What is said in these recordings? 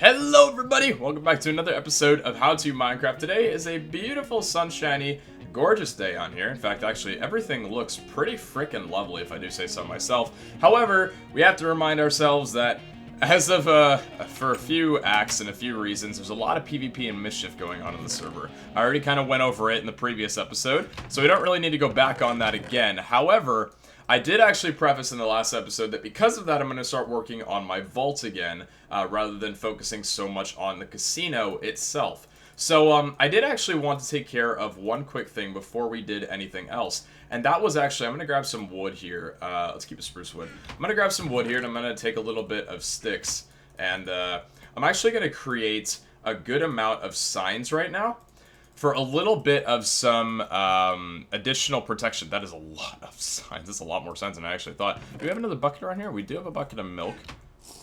Hello everybody! Welcome back to another episode of How to Minecraft. Today is a beautiful, sunshiny, gorgeous day on here. In fact, actually, everything looks pretty freaking lovely, if I do say so myself. However, we have to remind ourselves that as of, for a few acts and a few reasons, there's a lot of PvP and mischief going on in the server. I already kind of went over it in the previous episode, so we don't really need to go back on that again. However, I did actually preface in the last episode that because of that, I'm going to start working on my vault again, rather than focusing so much on the casino itself. So, I did actually want to take care of one quick thing before we did anything else. And that was actually, I'm going to grab some wood here. Let's keep a spruce wood. I'm going to grab some wood here, and I'm going to take a little bit of sticks. And, I'm actually going to create a good amount of signs right now for a little bit of some additional protection. That is a lot of signs. That's a lot more signs than I actually thought. Do we have another bucket around here? We do have a bucket of milk.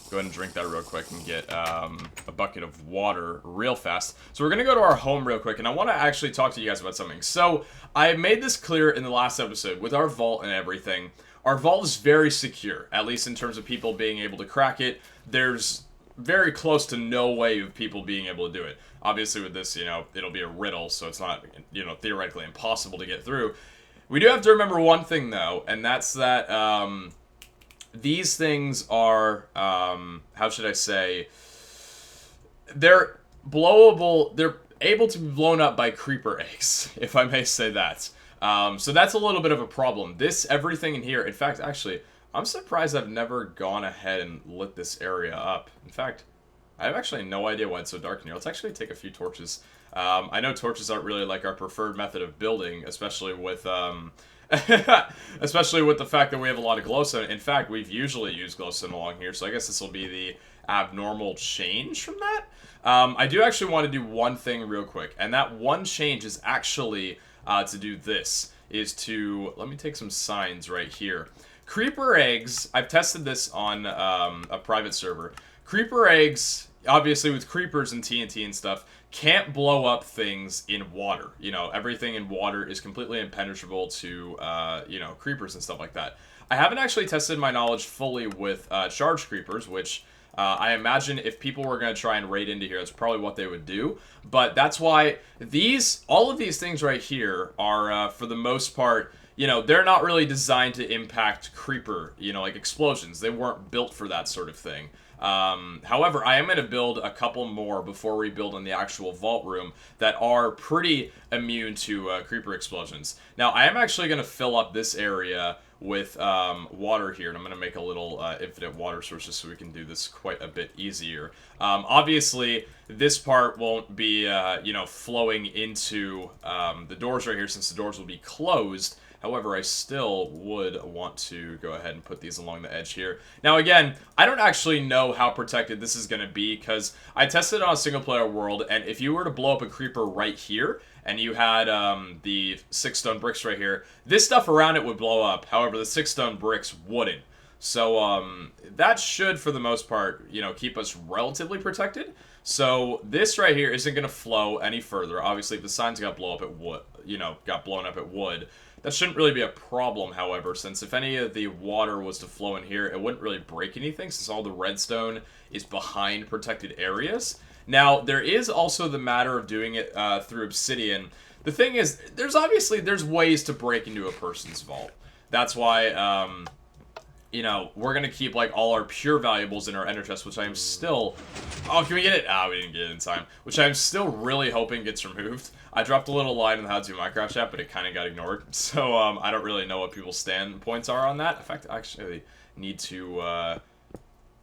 Go ahead and drink that real quick and get a bucket of water real fast. So we're going to go to our home real quick, and I want to actually talk to you guys about something. So I made this clear in the last episode with our vault and everything. Our vault is very secure, at least in terms of people being able to crack it. There's very close to no way of people being able to do it. Obviously with this, you know, it'll be a riddle, so it's not, you know, theoretically impossible to get through. We do have to remember one thing, though, and that's that, these things are, how should I say, they're blowable, they're able to be blown up by creeper eggs, if I may say that. So that's a little bit of a problem. Everything in here, in fact, actually, I'm surprised I've never gone ahead and lit this area up. In fact, I have actually no idea why it's so dark in here. Let's actually take a few torches. I know torches aren't really like our preferred method of building, especially with especially with the fact that we have a lot of glowstone. In fact, we've usually used glowstone along here, so I guess this will be the abnormal change from that. I do actually want to do one thing real quick, and that one change is actually to do this. Let me take some signs right here. Creeper eggs, I've tested this on a private server. Creeper eggs, obviously with creepers and TNT and stuff, can't blow up things in water. You know, everything in water is completely impenetrable to, you know, creepers and stuff like that. I haven't actually tested my knowledge fully with charged creepers, which I imagine if people were going to try and raid into here, that's probably what they would do. But that's why all of these things right here are, for the most part, you know, they're not really designed to impact creeper, you know, like explosions. They weren't built for that sort of thing. However, I am going to build a couple more before we build in the actual vault room that are pretty immune to creeper explosions. Now, I am actually going to fill up this area with water here, and I'm going to make a little infinite water source just so we can do this quite a bit easier. Obviously, this part won't be, you know, flowing into the doors right here since the doors will be closed. However, I still would want to go ahead and put these along the edge here. Now, again, I don't actually know how protected this is going to be because I tested it on a single-player world, and if you were to blow up a creeper right here, and you had the 6 stone bricks right here, this stuff around it would blow up. However, the 6 stone bricks wouldn't. So, that should, for the most part, you know, keep us relatively protected. So, this right here isn't going to flow any further. Obviously, if the signs got blown up, it would, you know, got blown up, it would. That shouldn't really be a problem, however, since if any of the water was to flow in here, it wouldn't really break anything, since all the redstone is behind protected areas. Now, there is also the matter of doing it through obsidian. The thing is, there's ways to break into a person's vault. That's why, you know, we're going to keep, like, all our pure valuables in our ender chest, which I am still... Oh, can we get it? Ah, we didn't get it in time. Which I'm still really hoping gets removed. I dropped a little line in the How to Minecraft chat, but it kind of got ignored. So, I don't really know what people's standpoints are on that. In fact, I actually need to,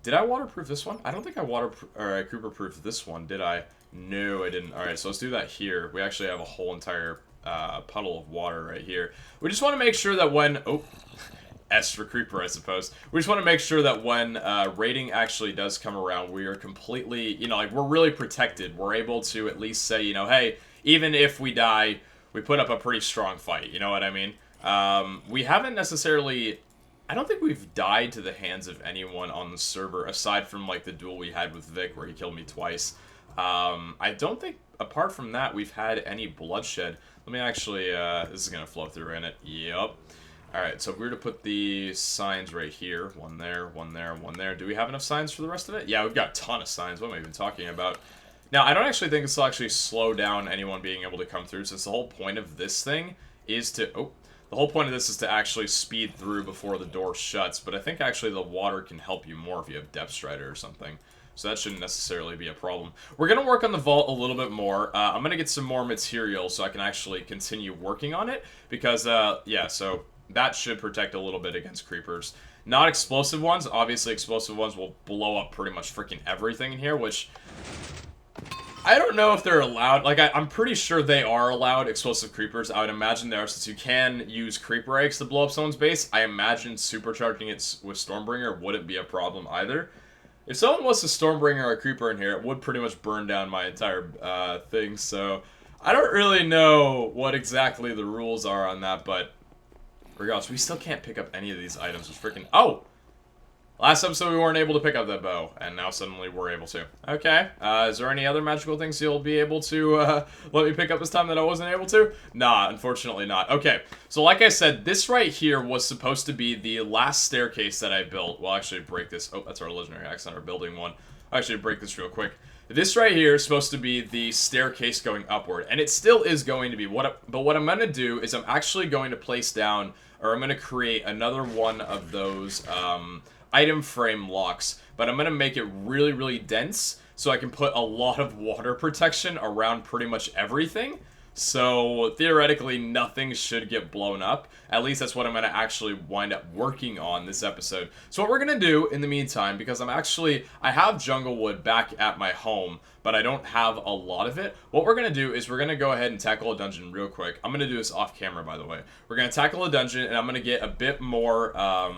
Did I waterproof this one? I don't think I creeper-proofed this one, did I? No, I didn't. Alright, so let's do that here. We actually have a whole entire, puddle of water right here. We just want to make sure that when... Oh... S for creeper, I suppose. We just want to make sure that when raiding actually does come around, we are completely, you know, like, we're really protected. We're able to at least say, you know, hey, even if we die, we put up a pretty strong fight, you know what I mean? We haven't necessarily... I don't think we've died to the hands of anyone on the server, aside from, like, the duel we had with Vic, where he killed me twice. I don't think, apart from that, we've had any bloodshed. Let me actually, this is gonna flow through in it. Yep. Alright, so if we were to put the signs right here, one there, one there, one there, do we have enough signs for the rest of it? Yeah, we've got a ton of signs. What am I even talking about? Now, I don't actually think this will actually slow down anyone being able to come through, since the whole point of this thing is to... Oh, the whole point of this is to actually speed through before the door shuts, but I think actually the water can help you more if you have Depth Strider or something. So that shouldn't necessarily be a problem. We're going to work on the vault a little bit more. I'm going to get some more material so I can actually continue working on it. Because, yeah, so that should protect a little bit against creepers. Not explosive ones. Obviously, explosive ones will blow up pretty much freaking everything in here, which... I don't know if they're allowed. Like, I'm pretty sure they are allowed, explosive creepers. I would imagine they are, since you can use creeper eggs to blow up someone's base. I imagine supercharging it with Stormbringer wouldn't be a problem either. If someone was a Stormbringer or a Creeper in here, it would pretty much burn down my entire thing, so... I don't really know what exactly the rules are on that, but... Regardless, we still can't pick up any of these items. It's freaking... Oh! Last episode we weren't able to pick up that bow, and now suddenly we're able to. Okay, is there any other magical things you'll be able to let me pick up this time that I wasn't able to? Nah, unfortunately not. Okay, so like I said, this right here was supposed to be the last staircase that I built. Well, actually break this. Oh, that's our legendary axe on our building one. I'll actually break this real quick. This right here is supposed to be the staircase going upward, and it still is going to be. But what I'm going to do is I'm actually going to place down, or I'm going to create another one of those... item frame locks, but I'm going to make it really, really dense so I can put a lot of water protection around pretty much everything. So theoretically, nothing should get blown up. At least that's what I'm going to actually wind up working on this episode. So what we're going to do in the meantime, because I have jungle wood back at my home, but I don't have a lot of it. What we're going to do is we're going to go ahead and tackle a dungeon real quick. I'm going to do this off camera, by the way. We're going to tackle a dungeon, and I'm going to get a bit more, a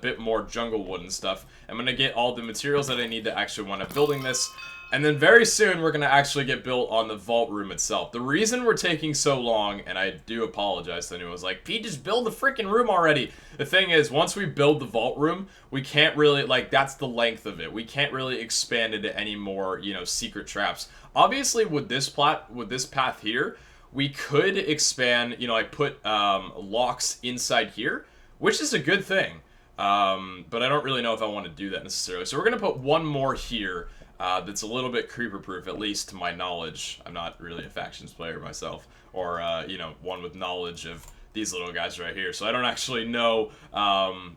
bit more jungle wood and stuff. I'm gonna get all the materials that I need to actually wind up building this, and then very soon we're gonna actually get built on the vault room itself. The reason we're taking so long, and I do apologize to anyone who was like, Pete, just build the freaking room already. The thing is, once we build the vault room, we can't really, like, that's the length of it. We can't really expand into any more, you know, secret traps. Obviously, with this path here, we could expand, you know, like put locks inside here, which is a good thing, but I don't really know if I want to do that necessarily. So we're going to put one more here that's a little bit creeper-proof, at least to my knowledge. I'm not really a factions player myself, or, you know, one with knowledge of these little guys right here. So I don't actually know,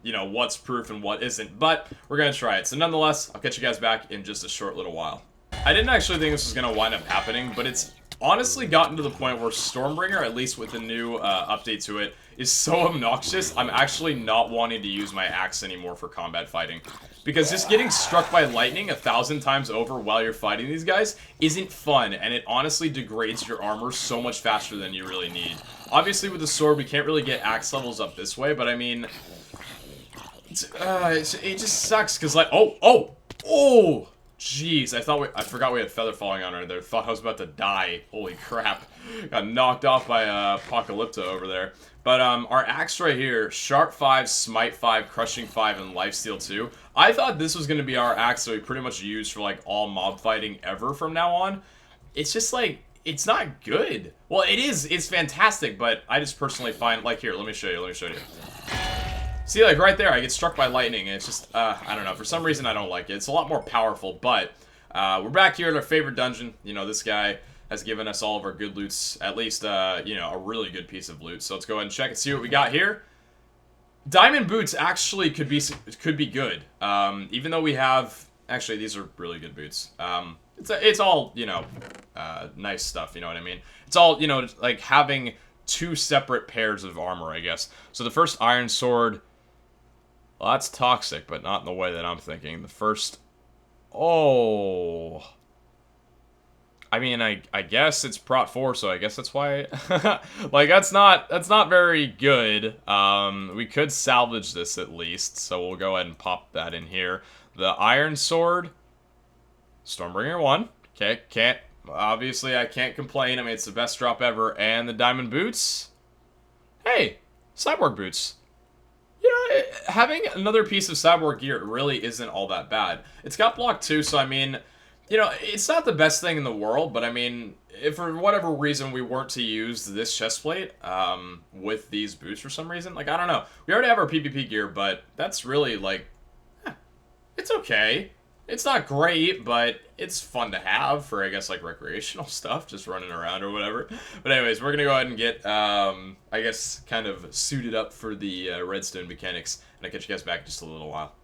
you know, what's proof and what isn't, but we're going to try it. So nonetheless, I'll catch you guys back in just a short little while. I didn't actually think this was going to wind up happening, but it's honestly gotten to the point where Stormbringer, at least with the new update to it, is so obnoxious, I'm actually not wanting to use my axe anymore for combat fighting. Because just getting struck by lightning 1,000 times over while you're fighting these guys isn't fun, and it honestly degrades your armor so much faster than you really need. Obviously with the sword, we can't really get axe levels up this way, but I mean... it just sucks, because like... Oh! Jeez, I forgot we had feather falling on her there. Thought I was about to die. Holy crap. Got knocked off by Apocalypto over there. But our axe right here, Sharp 5, Smite 5, Crushing 5, and Lifesteal 2. I thought this was going to be our axe that we pretty much use for like all mob fighting ever from now on. It's just like, it's not good. Well, it is. It's fantastic, but I just personally find, like here, let me show you. See, like, right there, I get struck by lightning, and it's just, I don't know, for some reason I don't like it. It's a lot more powerful, but we're back here at our favorite dungeon. You know, this guy has given us all of our good loots, at least, you know, a really good piece of loot. So let's go ahead and check and see what we got here. Diamond boots actually could be good, even though we have, actually, these are really good boots. It's all, you know, nice stuff, you know what I mean? It's all, you know, like having two separate pairs of armor, I guess. So the first iron sword... Well, that's toxic, but not in the way that I'm thinking. The first... Oh... I mean, I guess it's Prot 4, so I guess that's why... like, that's not very good. We could salvage this at least, so we'll go ahead and pop that in here. The Iron Sword... Stormbringer 1. Okay, obviously, I can't complain. I mean, it's the best drop ever. And the Diamond Boots... Hey! Cyborg Boots. You know, having another piece of cyborg gear really isn't all that bad. It's got block 2, so I mean, You know, it's not the best thing in the world, but I mean, if for whatever reason we weren't to use this chestplate with these boots for some reason, like, I don't know. We already have our PvP gear, but that's really, like, it's okay. It's not great, but it's fun to have for, I guess, like, recreational stuff, just running around or whatever. But anyways, we're going to go ahead and get, I guess, kind of suited up for the Redstone Mechanics, and I'll catch you guys back in just a little while.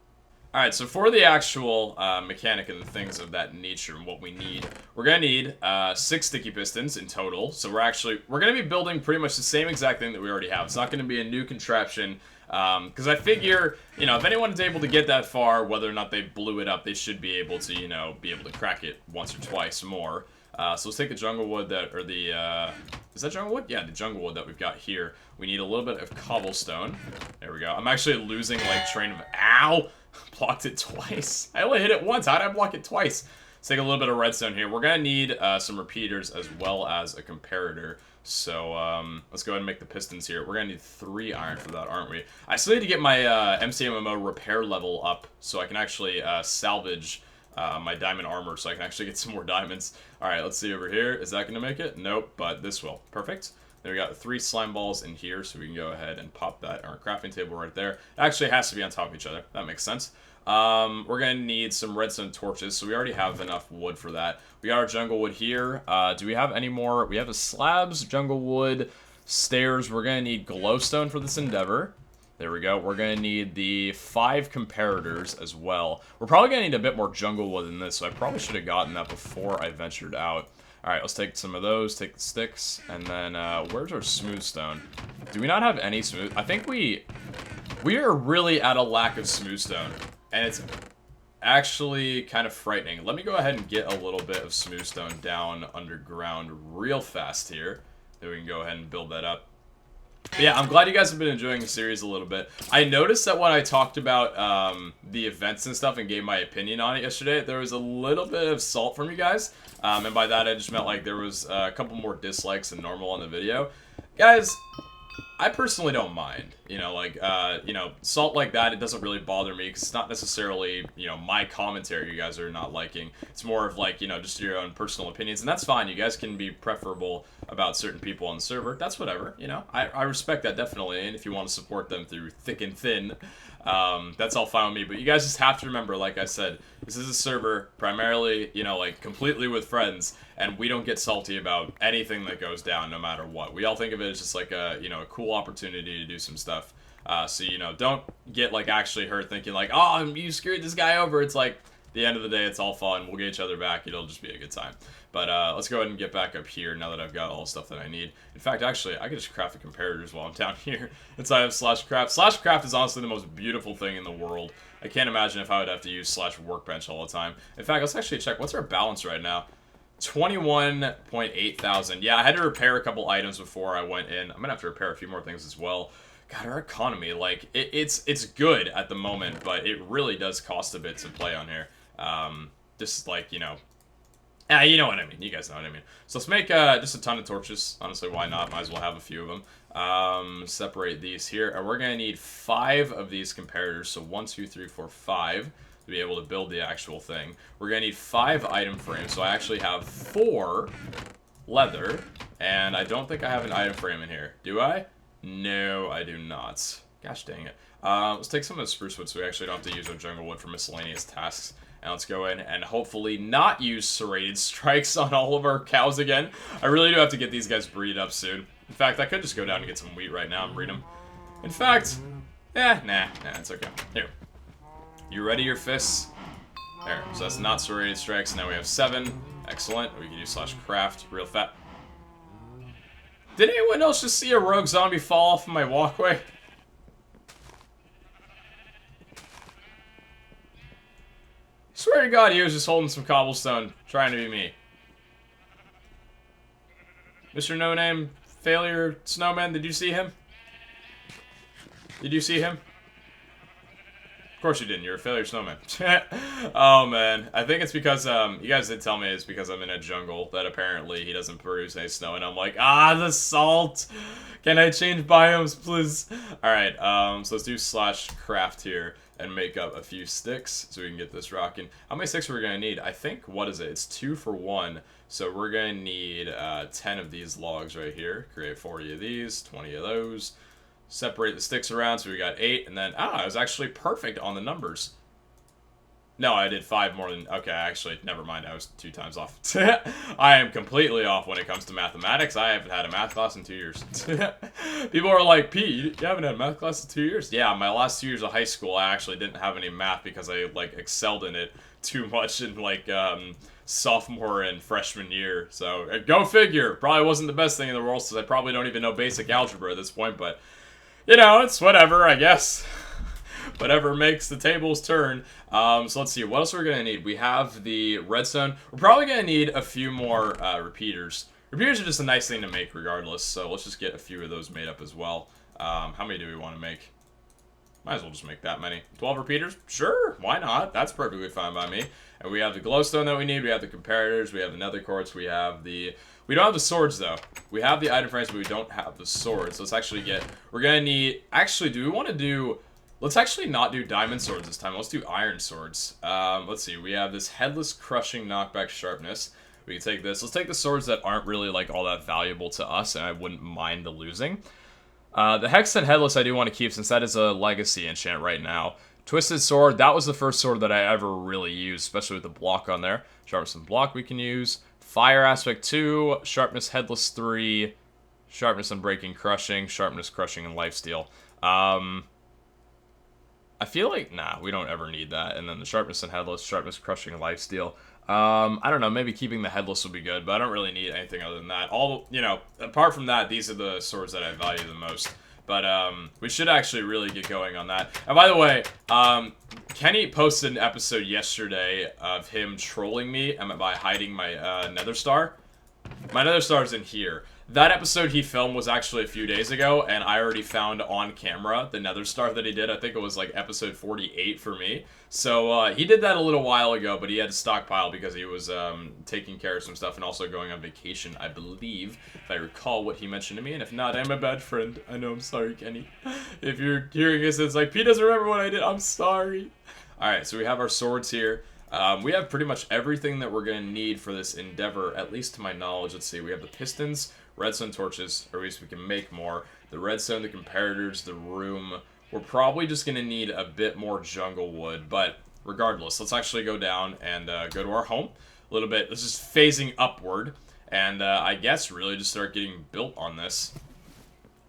Alright, so for the actual mechanic and the things of that nature and what we need, we're going to need 6 sticky pistons in total. So we're going to be building pretty much the same exact thing that we already have. It's not going to be a new contraption. Because I figure, you know, if anyone's able to get that far, whether or not they blew it up, they should be able to, you know, be able to crack it once or twice more. So let's take the jungle wood that, or the, is that jungle wood? Yeah, the jungle wood that we've got here. We need a little bit of cobblestone. There we go. I'm actually losing, like, train of, ow! Blocked it twice. I only hit it once. How did I block it twice? Let's take a little bit of redstone here. We're going to need some repeaters as well as a comparator. So, let's go ahead and make the pistons here. We're going to need 3 iron for that, aren't we? I still need to get my MCMMO repair level up so I can actually salvage my diamond armor so I can actually get some more diamonds. Alright, let's see over here. Is that going to make it? Nope, but this will. Perfect. Then we got 3 slime balls in here, so we can go ahead and pop that on our crafting table right there. It actually has to be on top of each other. That makes sense. We're going to need some redstone torches, so we already have enough wood for that. We got our jungle wood here. Do we have any more? We have the slabs, jungle wood, stairs. We're going to need glowstone for this endeavor. There we go. We're going to need the 5 comparators as well. We're probably going to need a bit more jungle wood than this, so I probably should have gotten that before I ventured out. Alright, let's take some of those, take the sticks, and then, where's our smooth stone? Do we not have any smooth? I think we are really at a lack of smooth stone, and it's actually kind of frightening. Let me go ahead and get a little bit of smooth stone down underground real fast here, then we can go ahead and build that up. But yeah, I'm glad you guys have been enjoying the series a little bit. I noticed that when I talked about the events and stuff and gave my opinion on it yesterday, there was a little bit of salt from you guys. And by that, I just meant like there was a couple more dislikes than normal on the video. Guys, I personally don't mind, you know, like, you know, salt like that, it doesn't really bother me, because it's not necessarily, you know, my commentary you guys are not liking. It's more of, like, you know, just your own personal opinions, and that's fine. You guys can be preferable about certain people on the server. That's whatever, you know. I respect that, definitely, and if you want to support them through thick and thin, that's all fine with me. But you guys just have to remember, like I said, this is a server primarily, you know, like, completely with friends, and we don't get salty about anything that goes down, no matter what. We all think of it as just like a, you know, a cool opportunity to do some stuff. So, you know, don't get, like, actually hurt thinking, like, oh, you screwed this guy over. It's like, at the end of the day, it's all fun. We'll get each other back. It'll just be a good time. But let's go ahead and get back up here now that I've got all the stuff that I need. In fact, actually, I could just craft the comparators while I'm down here inside of /craft. /craft is honestly the most beautiful thing in the world. I can't imagine if I would have to use /workbench all the time. In fact, let's actually check. What's our balance right now? 21.8 thousand. Yeah, I had to repair a couple items before I went in. I'm gonna have to repair a few more things as well. God, our economy, like, it's good at the moment, but it really does cost a bit to play on here. Just like, you know, you know what I mean. You guys know what I mean. So let's make just a ton of torches. Honestly, why not? Might as well have a few of them. Separate these here, and we're gonna need 5 of these comparators. So 1, 2, 3, 4, 5. To be able to build the actual thing. We're going to need 5 item frames, so I actually have 4 leather, and I don't think I have an item frame in here. Do I? No, I do not. Gosh dang it. Let's take some of the spruce wood so we actually don't have to use our jungle wood for miscellaneous tasks. And let's go in and hopefully not use serrated strikes on all of our cows again. I really do have to get these guys breed up soon. In fact, I could just go down and get some wheat right now and breed them. In fact, nah, it's okay. Here. You ready your fists? There. So that's not serrated strikes. Now we have 7. Excellent. We can do /craft real fast. Did anyone else just see a rogue zombie fall off of my walkway? Swear to God, he was just holding some cobblestone, trying to be me. Mr. No Name, Failure Snowman, did you see him? Did you see him? Of course you didn't. You're a failure snowman. Oh, man. I think it's because, you guys did tell me it's because I'm in a jungle that apparently he doesn't produce any snow, and I'm like, the salt! Can I change biomes, please? Alright, so let's do /craft here. and make up a few sticks so we can get this rocking. How many sticks are we going to need? I think, what is it? It's 2 for 1. So we're going to need 10 of these logs right here. Create 40 of these, 20 of those. Separate the sticks around, so we got 8. And then, I was actually perfect on the numbers. No, I did 5 more than... Okay, actually, never mind. I was 2 times off. I am completely off when it comes to mathematics. I haven't had a math class in 2 years. People are like, Pete, you haven't had a math class in 2 years? Yeah, my last 2 years of high school, I actually didn't have any math because I, like, excelled in it too much in, like, sophomore and freshman year. So, go figure. Probably wasn't the best thing in the world, since I probably don't even know basic algebra at this point, but, you know, it's whatever, I guess. Whatever makes the tables turn. So let's see, what else we're going to need? We have the redstone. We're probably going to need a few more repeaters. Repeaters are just a nice thing to make regardless, so let's just get a few of those made up as well. How many do we want to make? Might as well just make that many. 12 repeaters? Sure, why not? That's perfectly fine by me. And we have the glowstone that we need, we have the comparators, we have the nether quartz, we have the... We don't have the swords, though. We have the item frames, but we don't have the swords. Let's actually get... We're going to need... Actually, do we want to do... Let's actually not do diamond swords this time. Let's do iron swords. Let's see. We have this headless crushing knockback sharpness. We can take this. Let's take the swords that aren't really like all that valuable to us, and I wouldn't mind the losing. The hex and headless I do want to keep since that is a legacy enchant right now. Twisted sword. That was the first sword that I ever really used, especially with the block on there. Sharpness and block we can use. Fire aspect 2. Sharpness headless 3. Sharpness and breaking crushing. Sharpness crushing and lifesteal. I feel like, nah, we don't ever need that. And then the sharpness and headless, sharpness, crushing, and lifesteal. I don't know, maybe keeping the headless would be good, but I don't really need anything other than that. You know, apart from that, these are the swords that I value the most. But, we should actually really get going on that. And by the way, Kenny posted an episode yesterday of him trolling me by hiding my, nether star. My nether star's in here. That episode he filmed was actually a few days ago, and I already found on camera the nether star that he did. I think it was like episode 48 for me. So he did that a little while ago, but he had to stockpile because he was taking care of some stuff and also going on vacation, I believe, if I recall what he mentioned to me. And if not, I'm a bad friend. I know, I'm sorry, Kenny. If you're hearing this, it's like, Pete doesn't remember what I did. I'm sorry. Alright, so we have our swords here. We have pretty much everything that we're going to need for this endeavor, at least to my knowledge. Let's see, we have the pistons, redstone torches, or at least we can make more. The redstone, the comparators, the room. We're probably just going to need a bit more jungle wood, but regardless, let's actually go down and go to our home a little bit. This is phasing upward, and I guess really just start getting built on this.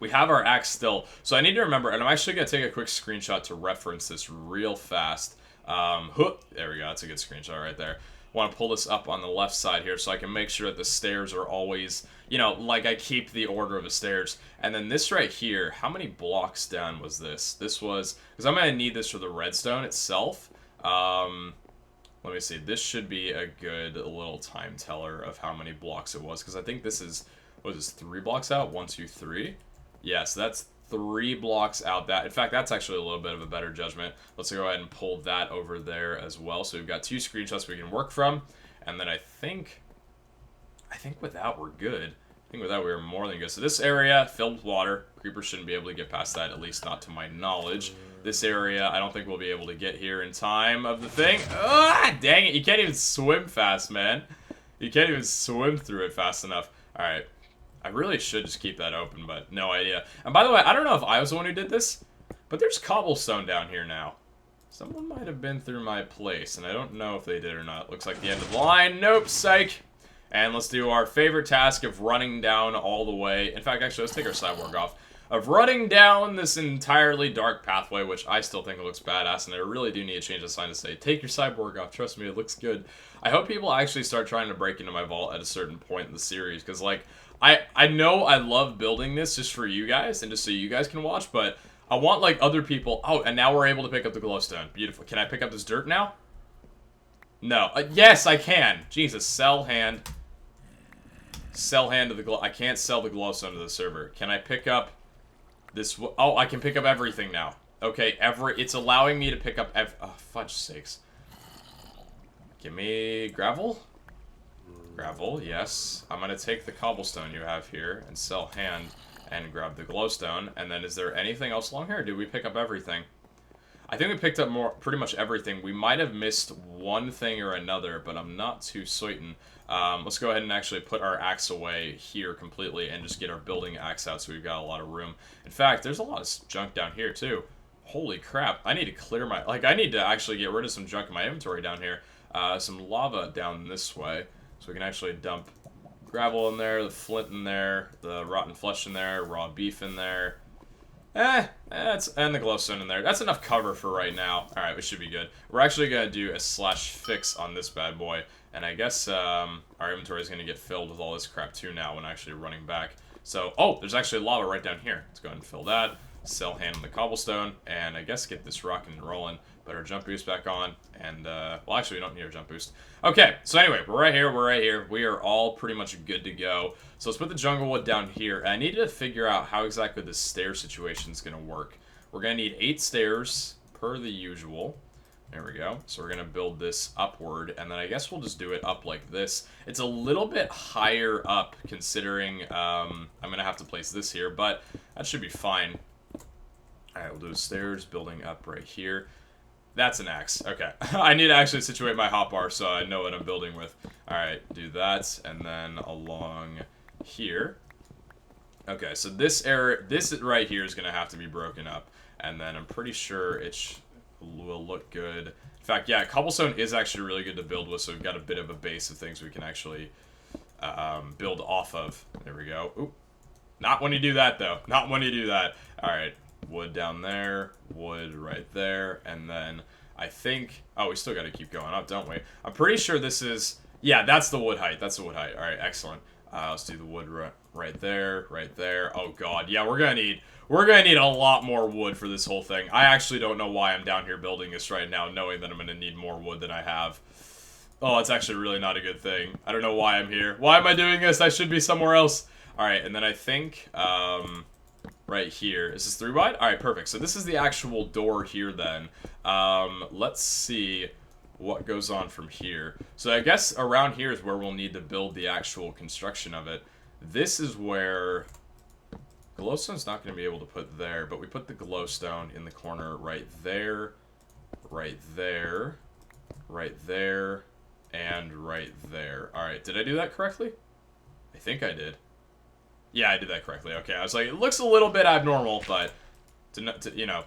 We have our axe still, so I need to remember, and I'm actually going to take a quick screenshot to reference this real fast. There we go, that's a good screenshot right there. I want to pull this up on the left side here so I can make sure that the stairs are always, you know, like I keep the order of the stairs. And then this right here, how many blocks down was this? This was, because I'm going to need this for the redstone itself. Let me see, this should be a good little time teller of how many blocks it was, because I think this is, what is this, 3 blocks out? 1, 2, 3? Yeah, so that's 3 blocks out. That, in fact, that's actually a little bit of a better judgment. Let's go ahead and pull that over there as well. So we've got 2 screenshots we can work from, and then I think with that we're good. I think with that we're more than good. So this area filled with water. Creepers shouldn't be able to get past that, at least not to my knowledge. This area, I don't think we'll be able to get here in time of the thing. Ah, dang it! You can't even swim fast, man. You can't even swim through it fast enough. All right. I really should just keep that open, but no idea. And by the way, I don't know if I was the one who did this, but there's cobblestone down here now. Someone might have been through my place, and I don't know if they did or not. Looks like the end of the line. Nope, psych. And let's do our favorite task of running down all the way. In fact, actually, let's take our cyborg off. Of running down this entirely dark pathway, which I still think looks badass, and I really do need to change the sign to say, take your cyborg off. Trust me, it looks good. I hope people actually start trying to break into my vault at a certain point in the series, because, like, I know I love building this just for you guys, and just so you guys can watch, but I want, like, other people... Oh, and now we're able to pick up the glowstone. Beautiful. Can I pick up this dirt now? No. Yes, I can. Jesus, sell hand. Sell hand to the glow... I can't sell the glowstone to the server. Can I pick up this... Oh, I can pick up everything now. Okay, it's allowing me to pick up... Oh, fudge sakes. Give me gravel? Gravel, yes. I'm going to take the cobblestone you have here and sell hand and grab the glowstone. And then is there anything else along here? Or did we pick up everything? I think we picked up pretty much everything. We might have missed one thing or another, but I'm not too certain. Let's go ahead and actually put our axe away here completely and just get our building axe out so we've got a lot of room. In fact, there's a lot of junk down here too. Holy crap, I need to clear my... Like, I need to actually get rid of some junk in my inventory down here. Some lava down this way, so we can actually dump gravel in there, the flint in there, the rotten flesh in there, raw beef in there. And the glowstone in there. That's enough cover for right now. Alright, we should be good. We're actually going to do a /fix on this bad boy. And I guess our inventory is going to get filled with all this crap too now when actually running back. So, oh, there's actually lava right down here. Let's go ahead and fill that. Sell hand on the cobblestone. And I guess get this rocking and rolling. Put our jump boost back on. And, well, actually, we don't need our jump boost. Okay, so anyway, we're right here. We are all pretty much good to go. So let's put the jungle wood down here. And I need to figure out how exactly this stair situation is going to work. We're going to need 8 stairs per the usual. There we go. So we're going to build this upward, and then I guess we'll just do it up like this. It's a little bit higher up, considering I'm going to have to place this here, but that should be fine. Alright, we'll do stairs, building up right here. That's an axe. Okay. I need to actually situate my hotbar so I know what I'm building with. Alright, do that, and then along here. Okay, so this right here is going to have to be broken up, and then I'm pretty sure it will look good. In fact, yeah, cobblestone is actually really good to build with, so we've got a bit of a base of things we can actually build off of. There we go. Oop. Not when you do that, though. Not when you do that. Alright, wood down there, wood right there, and then I think... Oh, we still got to keep going up, don't we? I'm pretty sure this is... Yeah, that's the wood height. That's the wood height. Alright, excellent. Let's do the wood right there, right there. Oh, God. Yeah, we're gonna need a lot more wood for this whole thing. I actually don't know why I'm down here building this right now, knowing that I'm gonna need more wood than I have. Oh, it's actually really not a good thing. I don't know why I'm here. Why am I doing this? I should be somewhere else. Alright, and then I think, right here. Is this 3 wide? Alright, perfect. So this is the actual door here then. Let's see what goes on from here. So I guess around here is where we'll need to build the actual construction of it. This is where... Glowstone's not going to be able to put there, but we put the glowstone in the corner right there, right there, right there, and right there. Alright, did I do that correctly? I think I did. Yeah, I did that correctly. Okay, I was like, it looks a little bit abnormal, but, you know,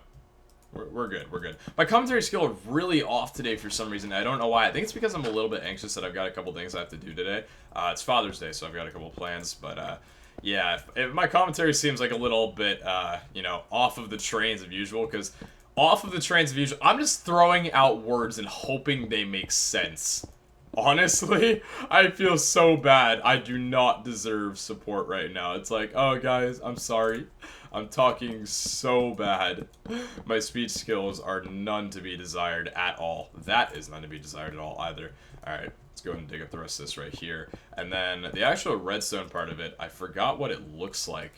we're good, we're good. My commentary skill are really off today for some reason. I don't know why. I think it's because I'm a little bit anxious that I've got a couple things I have to do today. It's Father's Day, so I've got a couple plans, but, yeah, if my commentary seems like a little bit, you know, off of the trains of usual, because off of the trains of usual, I'm just throwing out words and hoping they make sense. Honestly, I feel so bad. I do not deserve support right now. It's like, oh, guys, I'm sorry. I'm talking so bad. My speech skills are none to be desired at all. That is none to be desired at all either. Alright, let's go ahead and dig up the rest of this right here. And then the actual redstone part of it, I forgot what it looks like.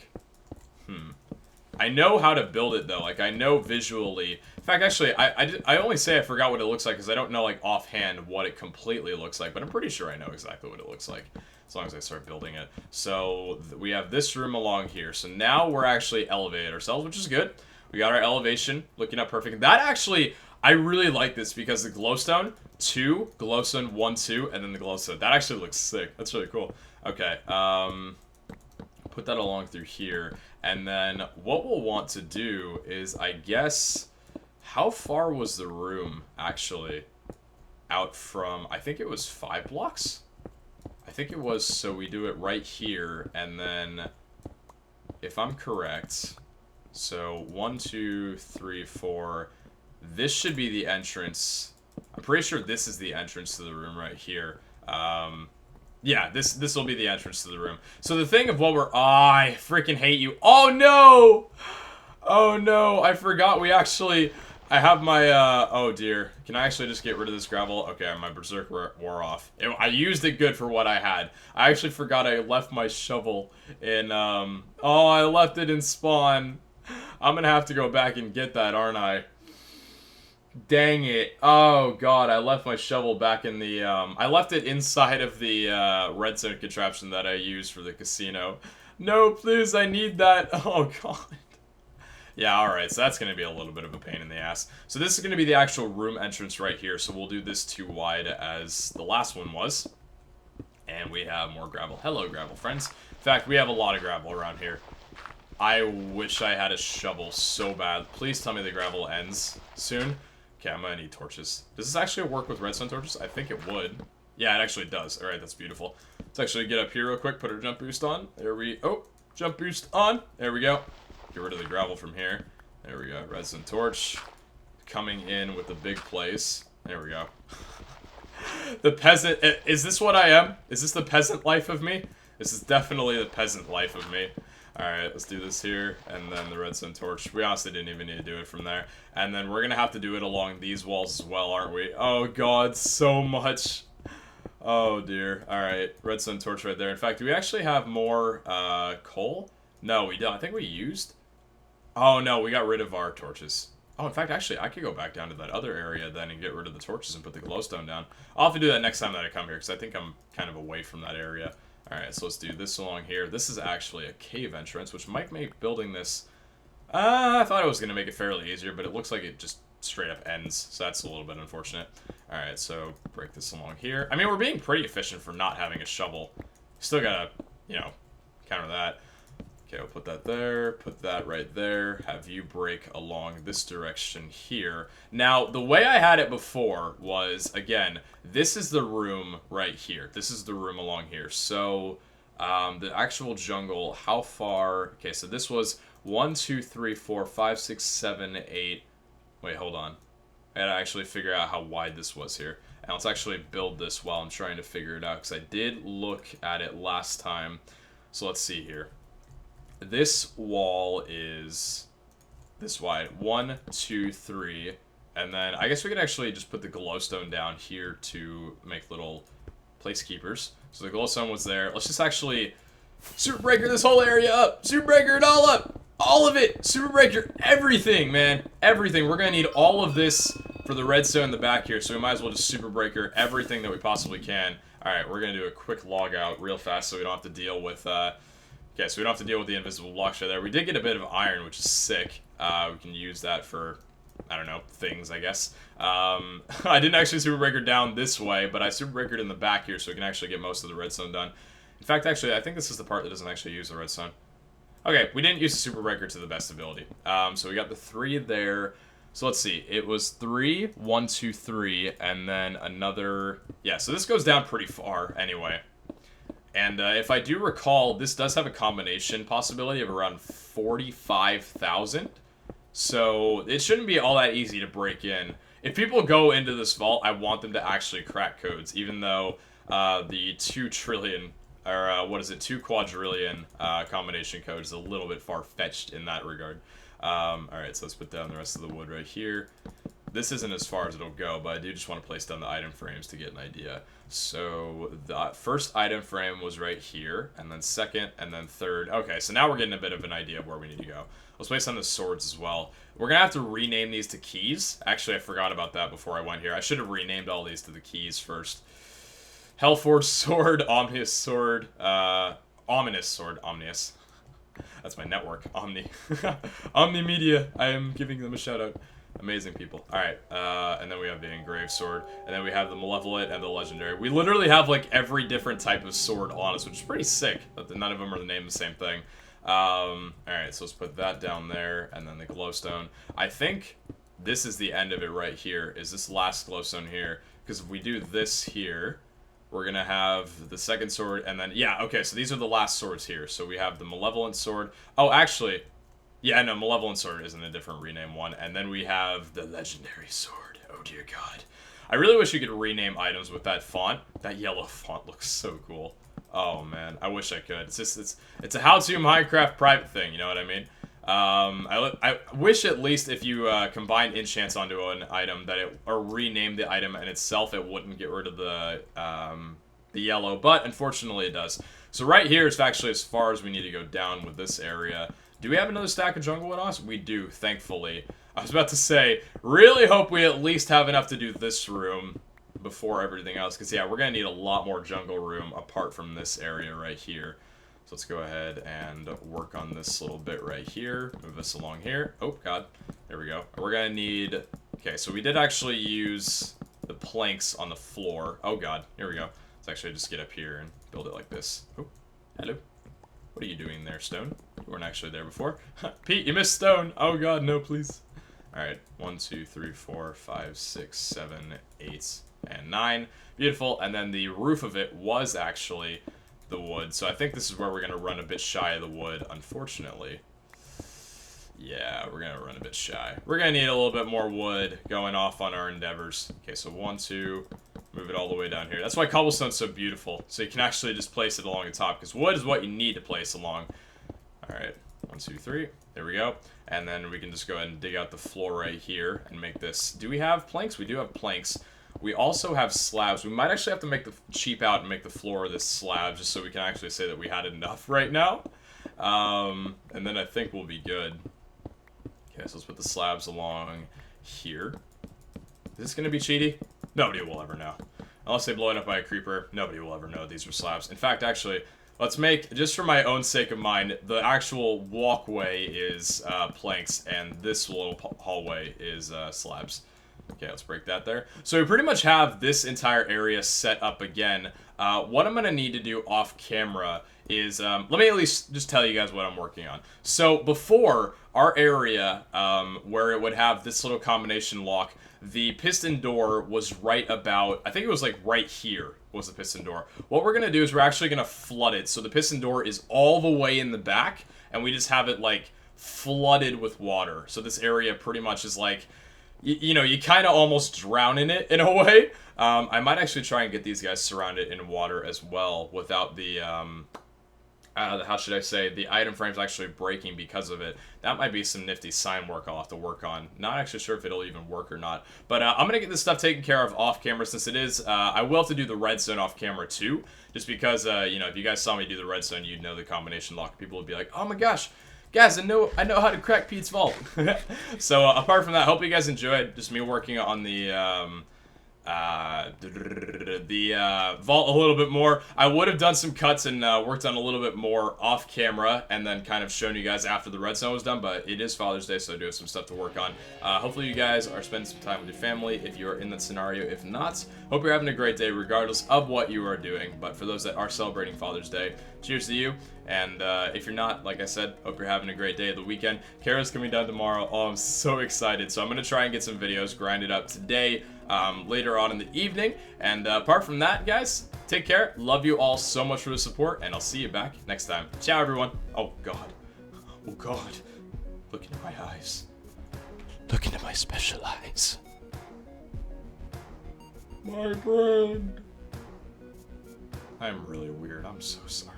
I know how to build it, though. Like, I know visually. In fact, actually, I only say I forgot what it looks like because I don't know, like, offhand what it completely looks like. But I'm pretty sure I know exactly what it looks like as long as I start building it. So we have this room along here. So now we're actually elevated ourselves, which is good. We got our elevation looking up perfect. That actually, I really like this because the glowstone, 2, glowstone, 1, 2, and then the glowstone. That actually looks sick. That's really cool. Okay, put that along through here. And then what we'll want to do is, I guess, how far was the room actually out from, I think it was 5 blocks? I think it was, so we do it right here, and then, if I'm correct, so 1, 2, 3, 4, this should be the entrance. I'm pretty sure this is the entrance to the room right here. Yeah, this will be the entrance to the room. So the thing of what we're... I freaking hate you. Oh, no! Oh, no. I forgot we actually... I have my... oh, dear. Can I actually just get rid of this gravel? Okay, my berserk wore off. I used it good for what I had. I actually forgot I left my shovel in... Oh, I left it in spawn. I'm gonna have to go back and get that, aren't I? Dang it. Oh, God, I left my shovel back in the, I left it inside of the, redstone contraption that I used for the casino. No, please, I need that. Oh, God. Yeah, alright, so that's going to be a little bit of a pain in the ass. So this is going to be the actual room entrance right here, so we'll do this 2 wide as the last one was. And we have more gravel. Hello, gravel friends. In fact, we have a lot of gravel around here. I wish I had a shovel so bad. Please tell me the gravel ends soon. Okay, I'm going to need torches. Does this actually work with redstone torches? I think it would. Yeah, it actually does. Alright, that's beautiful. Let's actually get up here real quick, put our jump boost on. There we... Oh, jump boost on. There we go. Get rid of the gravel from here. There we go. Redstone torch. Coming in with the big place. There we go. The peasant... Is this what I am? Is this the peasant life of me? This is definitely the peasant life of me. Alright, let's do this here. And then the redstone torch. We honestly didn't even need to do it from there. And then we're going to have to do it along these walls as well, aren't we? Oh god, so much. Oh dear. Alright, redstone torch right there. In fact, do we actually have more coal? No, we don't. I think we used... Oh no, we got rid of our torches. Oh, in fact, actually, I could go back down to that other area then and get rid of the torches and put the glowstone down. I'll have to do that next time that I come here, because I think I'm kind of away from that area. Alright, so let's do this along here. This is actually a cave entrance, which might make building this... I thought it was going to make it fairly easier, but it looks like it just straight up ends, so that's a little bit unfortunate. Alright, so break this along here. I mean, we're being pretty efficient for not having a shovel. Still gotta, you know, counter that. Okay, we'll put that there, put that right there, have you break along this direction here. Now, the way I had it before was, again, this is the room right here. This is the room along here. So, the actual jungle, how far... Okay, so this was 1, 2, 3, 4, 5, 6, 7, 8... Wait, hold on. I gotta actually figure out how wide this was here. And let's actually build this while I'm trying to figure it out, because I did look at it last time. So let's see here. This wall is this wide. 1, 2, 3. And then I guess we could actually just put the glowstone down here to make little placekeepers. So the glowstone was there. Let's just actually super breaker this whole area up. Super breaker it all up. All of it. Super breaker everything, man. Everything. We're going to need all of this for the redstone in the back here. So we might as well just super breaker everything that we possibly can. Alright, we're going to do a quick log out real fast so we don't have to deal with... Okay, so we don't have to deal with the invisible blocks right there. We did get a bit of iron, which is sick. We can use that for, I don't know, things, I guess. I didn't actually super breaker down this way, but I super breakered in the back here so we can actually get most of the redstone done. In fact, actually, I think this is the part that doesn't actually use the redstone. Okay, we didn't use the super breaker to the best ability. So we got the 3 there. So let's see. It was 3, 1, 2, 3, and then another... Yeah, so this goes down pretty far anyway. And if I do recall, this does have a combination possibility of around 45,000. So it shouldn't be all that easy to break in. If people go into this vault, I want them to actually crack codes, even though the 2 trillion, or what is it, 2 quadrillion combination code is a little bit far-fetched in that regard. Alright, so let's put down the rest of the wood right here. This isn't as far as it'll go, but I do just want to place down the item frames to get an idea. So the first item frame was right here, and then second, and then third. Okay, so now we're getting a bit of an idea of where we need to go. Let's place down the swords as well. We're going to have to rename these to keys. Actually, I forgot about that before I went here. I should have renamed all these to the keys first. Hellforge sword, Omnious sword, Ominous sword, Omnious. That's my network, Omni. Omni Media, I am giving them a shout out. Amazing people. Alright, and then we have the engraved sword, and then we have the malevolent and the legendary. We literally have, like, every different type of sword on us, which is pretty sick, but none of them are named the same thing. Alright, so let's put that down there, and then the glowstone. I think this is the end of it right here, is this last glowstone here, because if we do this here, we're gonna have the second sword, and then, yeah, okay, so these are the last swords here. So we have the malevolent sword. Oh, actually... Yeah, no, Malevolent Sword is in a different rename one. And then we have the Legendary Sword. Oh, dear God. I really wish you could rename items with that font. That yellow font looks so cool. Oh, man. I wish I could. It's just, it's a how-to Minecraft private thing, you know what I mean? I wish at least if you combine enchants onto an item that it, or rename the item in itself, it wouldn't get rid of the yellow. But, unfortunately, it does. So right here is actually as far as we need to go down with this area. Do we have another stack of jungle with us? We do, thankfully. I was about to say, really hope we at least have enough to do this room before everything else. Because, yeah, we're going to need a lot more jungle room apart from this area right here. So let's go ahead and work on this little bit right here. Move this along here. Oh, God. There we go. We're going to need... Okay, so we did actually use the planks on the floor. Oh, God. Here we go. Let's actually just get up here and build it like this. Oh, hello. What are you doing there, Stone? You weren't actually there before. Pete, you missed Stone. Oh, God, no, please. All right. 1, 2, 3, 4, 5, 6, 7, 8, and 9. Beautiful. And then the roof of it was actually the wood. So I think this is where we're going to run a bit shy of the wood, unfortunately. Yeah, we're going to run a bit shy. We're going to need a little bit more wood going off on our endeavors. Okay, so 1, 2, move it all the way down here. That's why cobblestone's so beautiful. So you can actually just place it along the top, because wood is what you need to place along. All right, 1, 2, 3. There we go. And then we can just go ahead and dig out the floor right here and make this. Do we have planks? We do have planks. We also have slabs. We might actually have to make the cheap out and make the floor of this slab just so we can actually say that we had enough right now. And then I think we'll be good. Okay, so let's put the slabs along here. Is this going to be cheaty? Nobody will ever know. Unless they blow it up by a creeper, nobody will ever know these are slabs. In fact, actually, let's make, just for my own sake of mind, the actual walkway is planks, and this little hallway is slabs. Okay, let's break that there. So we pretty much have this entire area set up again. What I'm going to need to do off camera is, let me at least just tell you guys what I'm working on. So before, our area where it would have this little combination lock, the piston door was right about, I think it was like right here was the piston door. What we're going to do is we're actually going to flood it. So the piston door is all the way in the back, and we just have it like flooded with water. So this area pretty much is like, you know, you kind of almost drown in it in a way. I might actually try and get these guys surrounded in water as well without the, how should I say, the item frames actually breaking because of it. That might be some nifty sign work I'll have to work on. Not actually sure if it'll even work or not. But I'm going to get this stuff taken care of off camera since it is, I will have to do the redstone off camera too. Just because, you know, if you guys saw me do the redstone, you'd know the combination lock. People would be like, oh my gosh, guys, I know how to crack Pete's vault. So apart from that, hope you guys enjoyed just me working on the vault a little bit more. I would have done some cuts and worked on a little bit more off camera and then kind of shown you guys after the redstone was done, but it is Father's Day, so I do have some stuff to work on. Hopefully you guys are spending some time with your family if you are in that scenario. If not, hope you're having a great day regardless of what you are doing. But for those that are celebrating Father's Day, cheers to you. And if you're not, like I said, hope you're having a great day of the weekend. Kara's coming down tomorrow. Oh, I'm so excited. So I'm going to try and get some videos grinded up today, later on in the evening. And apart from that, guys, take care. Love you all so much for the support, and I'll see you back next time. Ciao, everyone. Oh, God. Oh, God. Look into my eyes. Look into my special eyes. My friend. I'm really weird. I'm so sorry.